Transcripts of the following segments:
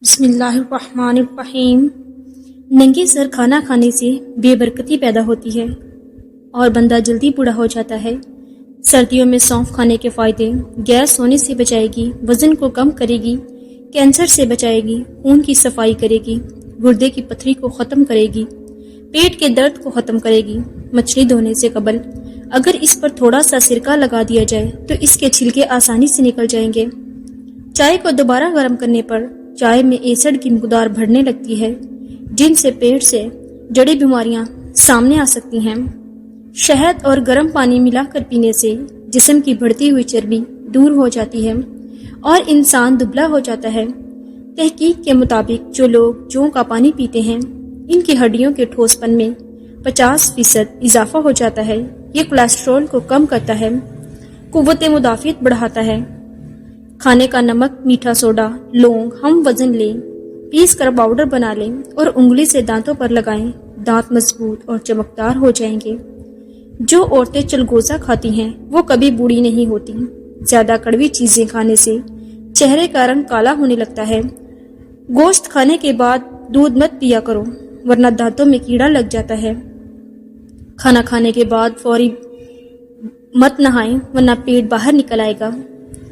بسم اللہ الرحمن الرحیم۔ ننگے سر کھانا کھانے سے بے برکتی پیدا ہوتی ہے اور بندہ جلدی بوڑھا ہو جاتا ہے۔ سردیوں میں سونف کھانے کے فائدے: گیس ہونے سے بچائے گی، وزن کو کم کرے گی، کینسر سے بچائے گی، خون کی صفائی کرے گی، گردے کی پتھری کو ختم کرے گی، پیٹ کے درد کو ختم کرے گی۔ مچھلی دھونے سے قبل اگر اس پر تھوڑا سا سرکہ لگا دیا جائے تو اس کے چھلکے آسانی سے نکل جائیں گے۔ چائے کو دوبارہ گرم کرنے پر چائے میں ایسڈ کی مقدار بڑھنے لگتی ہے، جن سے پیٹ سے جڑی بیماریاں سامنے آ سکتی ہیں۔ شہد اور گرم پانی ملا کر پینے سے جسم کی بڑھتی ہوئی چربی دور ہو جاتی ہے اور انسان دبلا ہو جاتا ہے۔ تحقیق کے مطابق جو لوگ جوں کا پانی پیتے ہیں، ان کی ہڈیوں کے ٹھوس پن میں 50% اضافہ ہو جاتا ہے۔ یہ کولیسٹرول کو کم کرتا ہے، قوت مدافعت بڑھاتا ہے۔ کھانے کا نمک، میٹھا سوڈا، لونگ ہم وزن لیں، پیس کر پاؤڈر بنا لیں اور انگلی سے دانتوں پر لگائیں، دانت مضبوط اور چمکدار ہو جائیں گے۔ جو عورتیں چلگوزہ کھاتی ہیں وہ کبھی بوڑھی نہیں ہوتی۔ زیادہ کڑوی چیزیں کھانے سے چہرے کا رنگ کالا ہونے لگتا ہے۔ گوشت کھانے کے بعد دودھ مت پیا کرو ورنہ دانتوں میں کیڑا لگ جاتا ہے۔ کھانا کھانے کے بعد فوری مت نہائیں ورنہ پیٹ باہر نکل آئے گا۔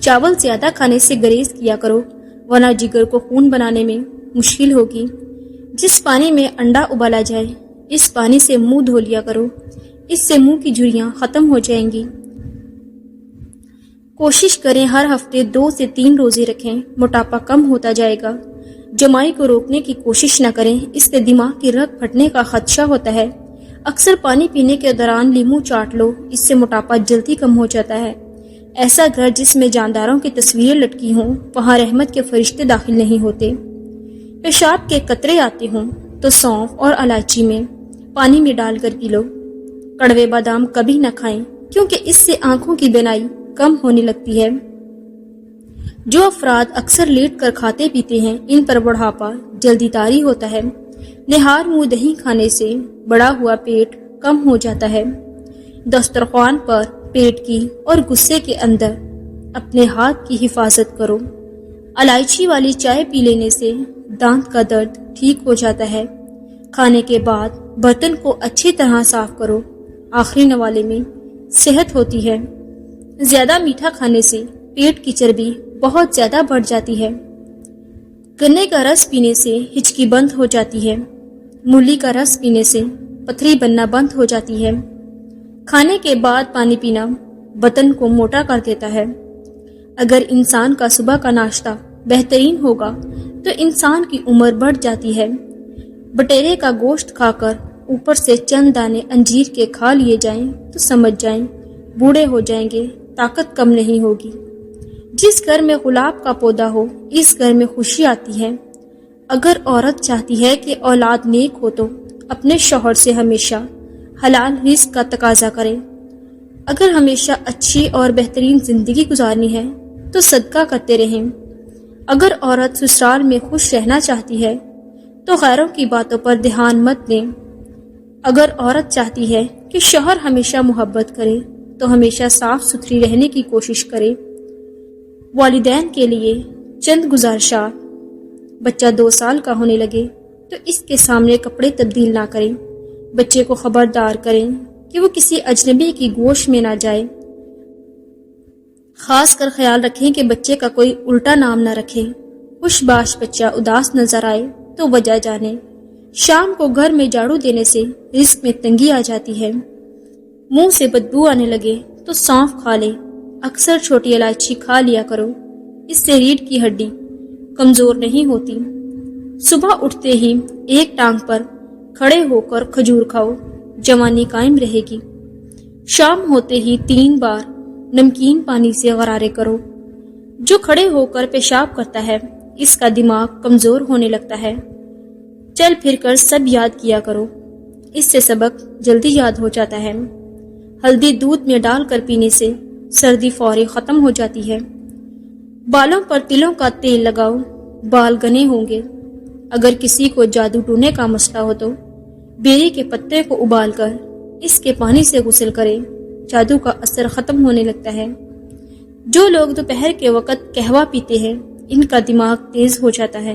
چاول زیادہ کھانے سے گریز کیا کرو ورنہ جگر کو خون بنانے میں مشکل ہوگی۔ جس پانی میں انڈا ابالا جائے اس پانی سے منہ دھو لیا کرو، اس سے منہ کی جھریاں ختم ہو جائیں گی۔ کوشش کریں ہر ہفتے 2 سے 3 روزے رکھیں، موٹاپا کم ہوتا جائے گا۔ جمائی کو روکنے کی کوشش نہ کریں، اس سے دماغ کی رگ پھٹنے کا خدشہ ہوتا ہے۔ اکثر پانی پینے کے دوران لیموں چاٹ لو، اس سے موٹاپا جلدی کم ہو جاتا ہے۔ ایسا گھر جس میں جانداروں کی تصویریں لٹکی ہوں، وہاں رحمت کے فرشتے داخل نہیں ہوتے۔ پیشاب کے قطرے آتے ہوں تو سونف اور الائچی میں پانی میں ڈال کر پی لو۔ کڑوے بادام کبھی نہ کھائیں کیونکہ اس سے آنکھوں کی بینائی کم ہونے لگتی ہے۔ جو افراد اکثر لیٹ کر کھاتے پیتے ہیں، ان پر بڑھاپا جلدی طاری ہوتا ہے۔ نہار منہ دہی کھانے سے بڑا ہوا پیٹ کم ہو جاتا ہے۔ دسترخوان پر پیٹ کی اور غصے کے اندر اپنے ہاتھ کی حفاظت کرو۔ الائچی والی چائے پی لینے سے دانت کا درد ٹھیک ہو جاتا ہے۔ کھانے کے بعد برتن کو اچھی طرح صاف کرو، آخری نوالے میں صحت ہوتی ہے۔ زیادہ میٹھا کھانے سے پیٹ کی چربی بہت زیادہ بڑھ جاتی ہے۔ گنے کا رس پینے سے ہچکی بند ہو جاتی ہے۔ مولی کا رس پینے سے پتھری بننا بند ہو جاتی ہے۔ کھانے کے بعد پانی پینا بدن کو موٹا کر دیتا ہے۔ اگر انسان کا صبح کا ناشتہ بہترین ہوگا تو انسان کی عمر بڑھ جاتی ہے۔ بٹیرے کا گوشت کھا کر اوپر سے چند دانے انجیر کے کھا لیے جائیں تو سمجھ جائیں بوڑھے ہو جائیں گے، طاقت کم نہیں ہوگی۔ جس گھر میں گلاب کا پودا ہو اس گھر میں خوشی آتی ہے۔ اگر عورت چاہتی ہے کہ اولاد نیک ہو تو اپنے شوہر سے ہمیشہ حلال رزق کا تقاضا کرے۔ اگر ہمیشہ اچھی اور بہترین زندگی گزارنی ہے تو صدقہ کرتے رہیں۔ اگر عورت سسرال میں خوش رہنا چاہتی ہے تو غیروں کی باتوں پر دھیان مت دیں۔ اگر عورت چاہتی ہے کہ شوہر ہمیشہ محبت کرے تو ہمیشہ صاف ستھری رہنے کی کوشش کرے۔ والدین کے لیے چند گزارشات: بچہ 2 سال کا ہونے لگے تو اس کے سامنے کپڑے تبدیل نہ کریں۔ بچے کو خبردار کریں کہ وہ کسی اجنبی کی گوش میں نہ جائے۔ خاص کر خیال رکھیں کہ بچے کا کوئی الٹا نام نہ رکھے۔ خوش باش بچہ اداس نظر آئے تو وجہ جانے۔ شام کو گھر میں جھاڑو دینے سے رزق میں تنگی آ جاتی ہے۔ منہ سے بدبو آنے لگے تو سونف کھا لے۔ اکثر چھوٹی الائچی کھا لیا کرو، اس سے ریڑھ کی ہڈی کمزور نہیں ہوتی۔ صبح اٹھتے ہی ایک ٹانگ پر کھڑے ہو کر کھجور کھاؤ، جوانی قائم رہے گی۔ شام ہوتے ہی 3 بار نمکین پانی سے غرارے کرو۔ جو کھڑے ہو کر پیشاب کرتا ہے اس کا دماغ کمزور ہونے لگتا ہے۔ چل پھر کر سب یاد کیا کرو، اس سے سبق جلدی یاد ہو جاتا ہے۔ ہلدی دودھ میں ڈال کر پینے سے سردی فوری ختم ہو جاتی ہے۔ بالوں پر تلوں کا تیل لگاؤ، بال گھنے ہوں گے۔ اگر کسی کو جادو ٹونے کا مسئلہ ہو تو بیری کے پتے کو ابال کر اس کے پانی سے غسل کرے، جادو کا اثر ختم ہونے لگتا ہے۔ جو لوگ دوپہر کے وقت قہوہ پیتے ہیں ان کا دماغ تیز ہو جاتا ہے۔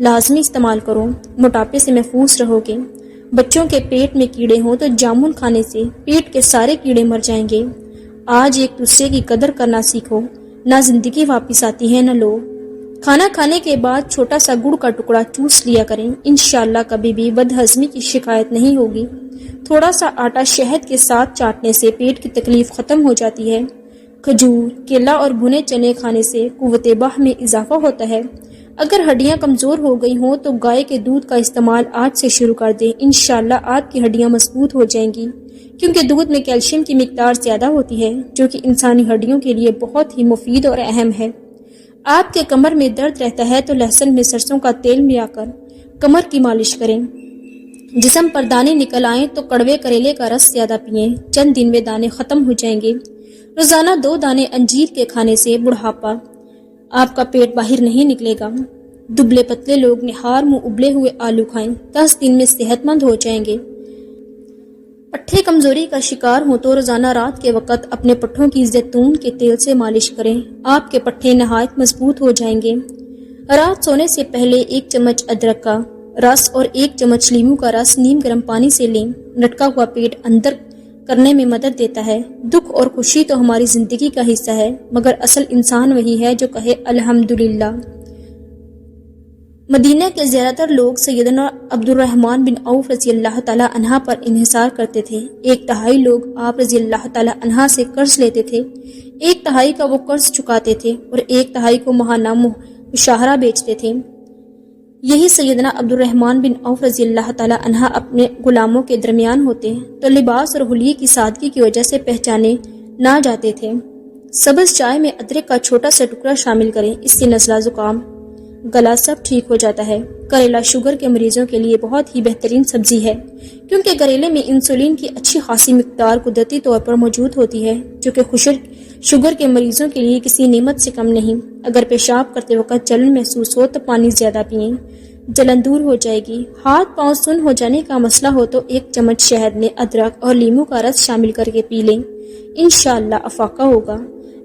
لازمی استعمال کرو، موٹاپے سے محفوظ رہو گے۔ بچوں کے پیٹ میں کیڑے ہوں تو جامن کھانے سے پیٹ کے سارے کیڑے مر جائیں گے۔ آج ایک دوسرے کی قدر کرنا سیکھو، نہ زندگی واپس آتی ہے نہ لو۔ کھانا کھانے کے بعد چھوٹا سا گڑ کا ٹکڑا چوس لیا کریں، انشاءاللہ کبھی بھی بد ہضمی کی شکایت نہیں ہوگی۔ تھوڑا سا آٹا شہد کے ساتھ چاٹنے سے پیٹ کی تکلیف ختم ہو جاتی ہے۔ کھجور، کیلا اور بھنے چنے کھانے سے قوت باہ میں اضافہ ہوتا ہے۔ اگر ہڈیاں کمزور ہو گئی ہوں تو گائے کے دودھ کا استعمال آج سے شروع کر دیں، انشاءاللہ آپ کی ہڈیاں مضبوط ہو جائیں گی، کیونکہ دودھ میں کیلشیم کی مقدار زیادہ ہوتی ہے جو کہ انسانی ہڈیوں کے لیے بہت ہی مفید اور اہم ہے۔ آپ کے کمر میں درد رہتا ہے تو لہسن میں سرسوں کا تیل ملا کر کمر کی مالش کریں۔ جسم پر دانے نکل آئیں تو کڑوے کریلے کا رس زیادہ پئیں، چند دن میں دانے ختم ہو جائیں گے۔ روزانہ 2 دانے انجیر کے کھانے سے بڑھاپا آپ کا پیٹ باہر نہیں نکلے گا۔ دبلے پتلے لوگ نہار منہ ابلے ہوئے آلو کھائیں، 10 دن میں صحت مند ہو جائیں گے۔ پٹھے کمزوری کا شکار ہوں تو روزانہ رات کے وقت اپنے پٹھوں کی زیتون کے تیل سے مالش کریں، آپ کے پٹھے نہایت مضبوط ہو جائیں گے۔ رات سونے سے پہلے 1 چمچ ادرک کا رس اور 1 چمچ لیموں کا رس نیم گرم پانی سے لیں، لٹکا ہوا پیٹ اندر کرنے میں مدد دیتا ہے۔ دکھ اور خوشی تو ہماری زندگی کا حصہ ہے، مگر اصل انسان وہی ہے جو کہے الحمدللہ۔ مدینہ کے زیادہ تر لوگ سیدنا عبد الرحمن بن عوف رضی اللہ تعالی عنہ پر انحصار کرتے تھے۔ 1/3 لوگ آپ رضی اللہ تعالی عنہ سے قرض لیتے تھے، 1/3 کا وہ قرض چکاتے تھے اور 1/3 کو ماہانہ مشاہرہ بیچتے تھے۔ یہی سیدنا عبد الرحمن بن عوف رضی اللہ تعالی عنہ اپنے غلاموں کے درمیان ہوتے تو لباس اور حلیے کی سادگی کی وجہ سے پہچانے نہ جاتے تھے۔ سبز چائے میں ادرک کا چھوٹا سا ٹکڑا شامل کریں، اس سے نزلہ زکام گلا سب ٹھیک ہو جاتا ہے۔ کریلا شوگر کے مریضوں کے لیے بہت ہی بہترین سبزی ہے، کیونکہ کریلے میں انسولین کی اچھی خاصی مقدار قدرتی طور پر موجود ہوتی ہے، جو کہ شوگر کے مریضوں کے لیے کسی نعمت سے کم نہیں۔ اگر پیشاب کرتے وقت جلن محسوس ہو تو پانی زیادہ پئیں، جلن دور ہو جائے گی۔ ہاتھ پاؤں سن ہو جانے کا مسئلہ ہو تو 1 چمچ شہد میں ادرک اور لیموں کا رس شامل کر کے پی لیں، انشاءاللہ افاقہ ہوگا۔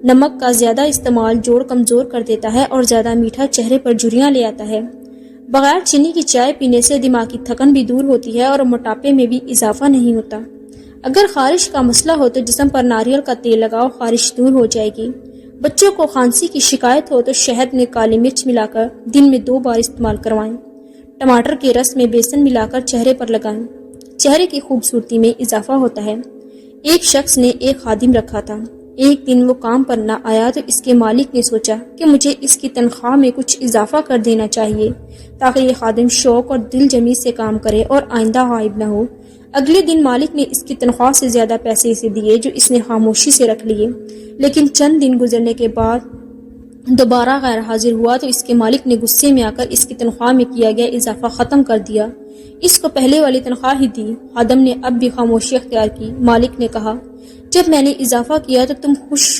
نمک کا زیادہ استعمال جوڑ کمزور کر دیتا ہے اور زیادہ میٹھا چہرے پر جھریاں لے آتا ہے۔ بغیر چینی کی چائے پینے سے دماغی تھکن بھی دور ہوتی ہے اور موٹاپے میں بھی اضافہ نہیں ہوتا۔ اگر خارش کا مسئلہ ہو تو جسم پر ناریل کا تیل لگاؤ، خارش دور ہو جائے گی۔ بچوں کو کھانسی کی شکایت ہو تو شہد میں کالی مرچ ملا کر دن میں 2 بار استعمال کروائیں۔ ٹماٹر کے رس میں بیسن ملا کر چہرے پر لگائیں، چہرے کی خوبصورتی میں اضافہ ہوتا ہے۔ ایک شخص نے ایک خادم رکھا تھا، ایک دن وہ کام پر نہ آیا تو اس کے مالک نے سوچا کہ مجھے اس کی تنخواہ میں کچھ اضافہ کر دینا چاہیے تاکہ یہ خادم شوق اور دل جمی سے کام کرے اور آئندہ غائب نہ ہو۔ اگلے دن مالک نے اس کی تنخواہ سے زیادہ پیسے اسے دیے جو اس نے خاموشی سے رکھ لیے، لیکن چند دن گزرنے کے بعد دوبارہ غیر حاضر ہوا تو اس کے مالک نے غصے میں آ کر اس کی تنخواہ میں کیا گیا اضافہ ختم کر دیا، اس کو پہلے والی تنخواہ ہی دی۔ خادم نے اب بھی خاموشی اختیار کی۔ مالک نے کہا، جب میں نے اضافہ کیا تو تم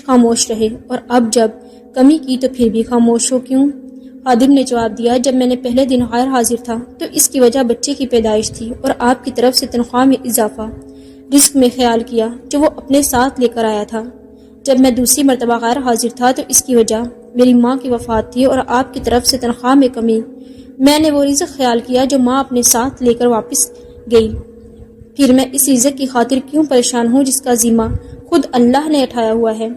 خاموش رہے اور اب جب کمی کی تو پھر بھی خاموش ہو کیوں؟ خادم نے جواب دیا، جب میں نے پہلے دن غیر حاضر تھا تو اس کی وجہ بچے کی پیدائش تھی اور آپ کی طرف سے تنخواہ میں اضافہ رزق میں خیال کیا جو وہ اپنے ساتھ لے کر آیا تھا۔ جب میں دوسری مرتبہ غیر حاضر تھا تو اس کی وجہ میری ماں کی وفات تھی اور آپ کی طرف سے تنخواہ میں کمی، میں نے وہ رزق خیال کیا جو ماں اپنے ساتھ لے کر واپس گئی، پھر میں اس رزق کی خاطر کیوں پریشان ہوں جس کا ذمہ خود اللہ نے اٹھایا ہوا ہے۔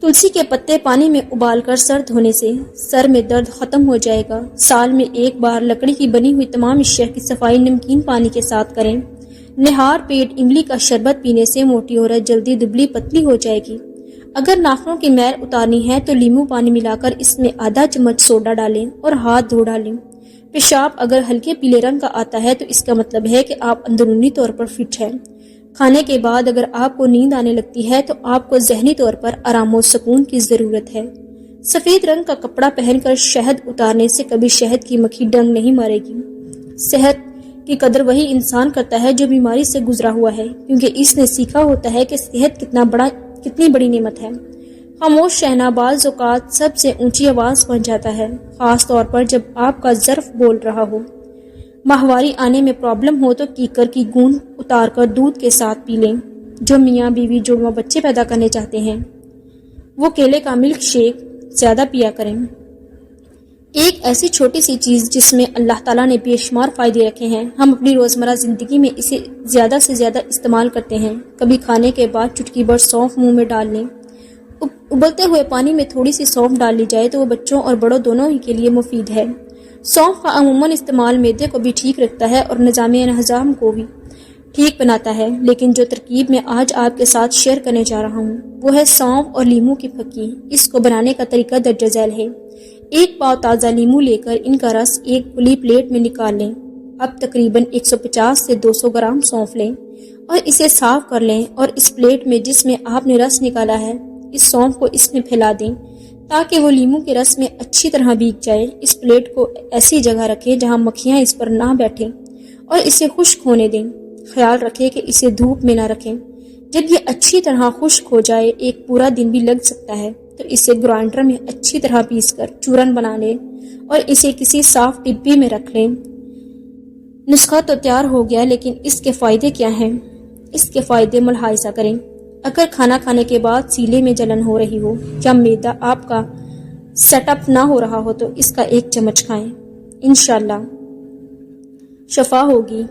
تلسی کے پتے پانی میں ابال کر سر دھونے سے سر میں درد ختم ہو جائے گا۔ سال میں 1 بار لکڑی کی بنی ہوئی تمام اشیاء کی صفائی نمکین پانی کے ساتھ کریں۔ نہار پیٹ املی کا شربت پینے سے موٹی عورت جلدی دبلی پتلی ہو جائے گی۔ اگر ناخنوں کی میل اتارنی ہے تو لیموں پانی ملا کر اس میں آدھا چمچ سوڈا ڈالیں اور ہاتھ دھو ڈالیں۔ پیشاب اگر ہلکے پیلے رنگ کا آتا ہے تو اس کا مطلب ہے کہ آپ اندرونی طور پر فٹ ہیں۔ کھانے کے بعد اگر آپ کو نیند آنے لگتی ہے تو آپ کو ذہنی طور پر آرام و سکون کی ضرورت ہے۔ سفید رنگ کا کپڑا پہن کر شہد اتارنے سے کبھی شہد کی مکھی ڈنگ نہیں مارے گی۔ صحت کی قدر وہی انسان کرتا ہے جو بیماری سے گزرا ہوا ہے، کیونکہ اس نے سیکھا ہوتا ہے کہ صحت کتنی بڑی نعمت ہے۔ خاموش رہنا بعض اوقات سب سے اونچی آواز بن جاتا ہے، خاص طور پر جب آپ کا ظرف بول رہا ہو۔ ماہواری آنے میں پرابلم ہو تو کیکر کی گوند اتار کر دودھ کے ساتھ پی لیں۔ جو میاں بیوی جڑواں بچے پیدا کرنے چاہتے ہیں وہ کیلے کا ملک شیک زیادہ پیا کریں۔ ایک ایسی چھوٹی سی چیز جس میں اللہ تعالیٰ نے بے شمار فائدے رکھے ہیں، ہم اپنی روزمرہ زندگی میں اسے زیادہ سے زیادہ استعمال کرتے ہیں۔ کبھی کھانے کے بعد چٹکی بھر سونف منہ میں ڈال لیں۔ ابلتے ہوئے پانی میں تھوڑی سی سونف ڈال لی جائے تو وہ بچوں اور بڑوں دونوں ہی کے لیے مفید ہے۔ سونف کا عموماً استعمال معدے کو بھی ٹھیک رکھتا ہے اور نظام ہضم کو بھی ٹھیک بناتا ہے، لیکن جو ترکیب میں آج آپ کے ساتھ شیئر کرنے جا رہا ہوں وہ ہے سونف اور لیموں کی پھکی۔ اس کو بنانے کا طریقہ درج ذیل ہے۔ ایک پاؤ تازہ لیموں لے کر ان کا رس ایک کھلی پلیٹ میں نکال لیں۔ اب تقریباً 150 سے 200 گرام سونف لیں اور اسے صاف کر لیں اور اس پلیٹ میں جس میں آپ نے رس نکالا ہے اس سونف کو اس میں پھیلا دیں تاکہ وہ لیموں کے رس میں اچھی طرح بھیگ جائے۔ اس پلیٹ کو ایسی جگہ رکھیں جہاں مکھیاں اس پر نہ بیٹھیں اور اسے خشک ہونے دیں۔ خیال رکھیں کہ اسے دھوپ میں نہ رکھیں۔ جب یہ اچھی طرح خشک ہو جائے، ایک پورا دن بھی لگ سکتا ہے، تو اسے گرائنڈر میں اچھی طرح پیس کر چورن بنا لیں اور اسے کسی صاف ڈبی میں رکھ لیں۔ نسخہ تو تیار ہو گیا، لیکن اس کے فائدے کیا ہیں؟ اس کے فائدے ملاحظہ کریں۔ اگر کھانا کھانے کے بعد سیلے میں جلن ہو رہی ہو یا معدہ آپ کا سیٹ اپ نہ ہو رہا ہو تو اس کا 1 چمچ کھائیں، انشاءاللہ شفا ہوگی۔